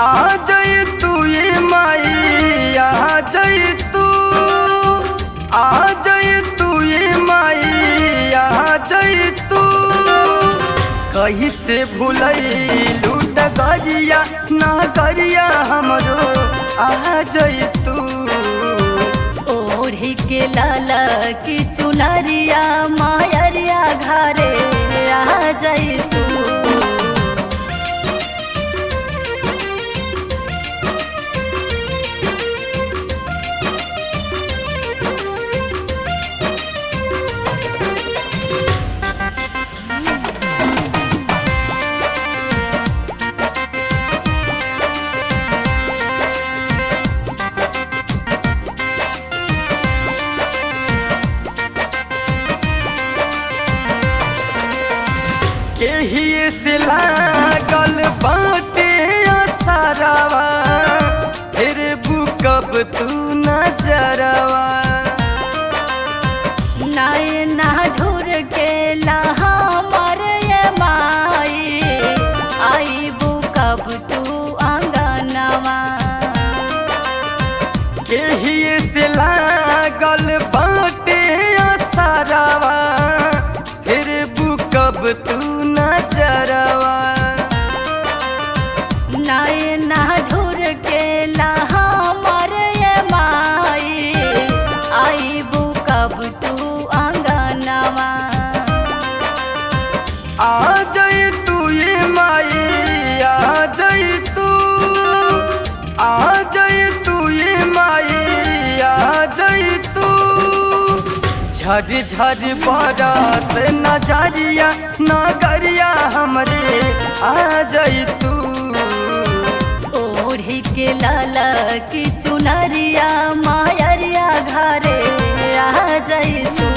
आ जाई तू ये माई आ जाई तू, आ जाई तू ये माई आ जाई तू। कहीं से भूलैलू डगरिया ना गरिया हमरो आ जाई तू। ओढ़ी के लाला की चुनरिया मायरिया घरे आ जाई तू। केही से लागल बाटे असरवा, फिर बुकब तू नजरवा। नाय ना ढूर के लहा मर ये माई, आई बुकब तू आंगनवा। केही से लागल बाटे असरवा, फिर बुकब तू नजरवा। नाय ना ढूर के लहा मर ये माई, आई बुकब तू आंगनवा। आ जाई तू ये माई आ जाई तू, आ जाई तू ये माई आ जाई तू। झड़ झड़ बरस नजरिया नगरिया हमरे आ जाई तू। ओढ़ी के लाला की चुनरिया मायरिया घरे आ जाई तू।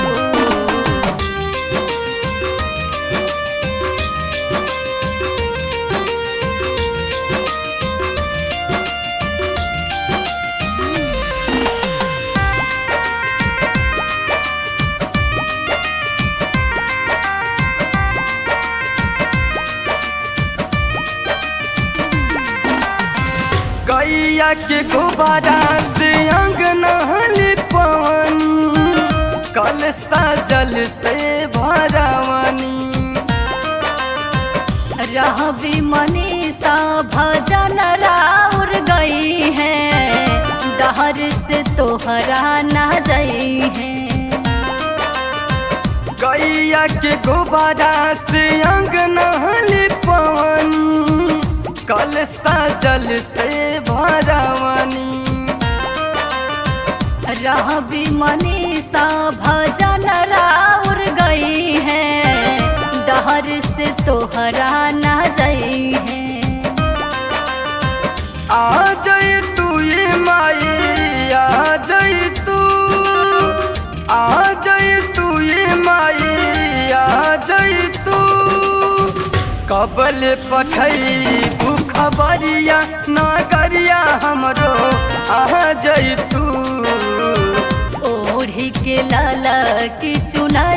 गैया के गुब्बारा से अंगना लिपवनी, कल सजल से भरवनी। रहबी मनीषा भजन राउर गई है, दहर से तोहरा ना जाई है। गैया के गुब्बारा से अंगना लिपवनी, कल सजल से भरवनी। रहबी मनीषा भजन राउर गई है, दहर से तोहरा ना जाई है। आ जाई तू ये माई आ जाई तू, आ जाई तू ये माई आ जाई तू। कबल पठई खबरिया नगरिया हमरो आ जाई तू। ओढ़ी के लाला की चुनरिया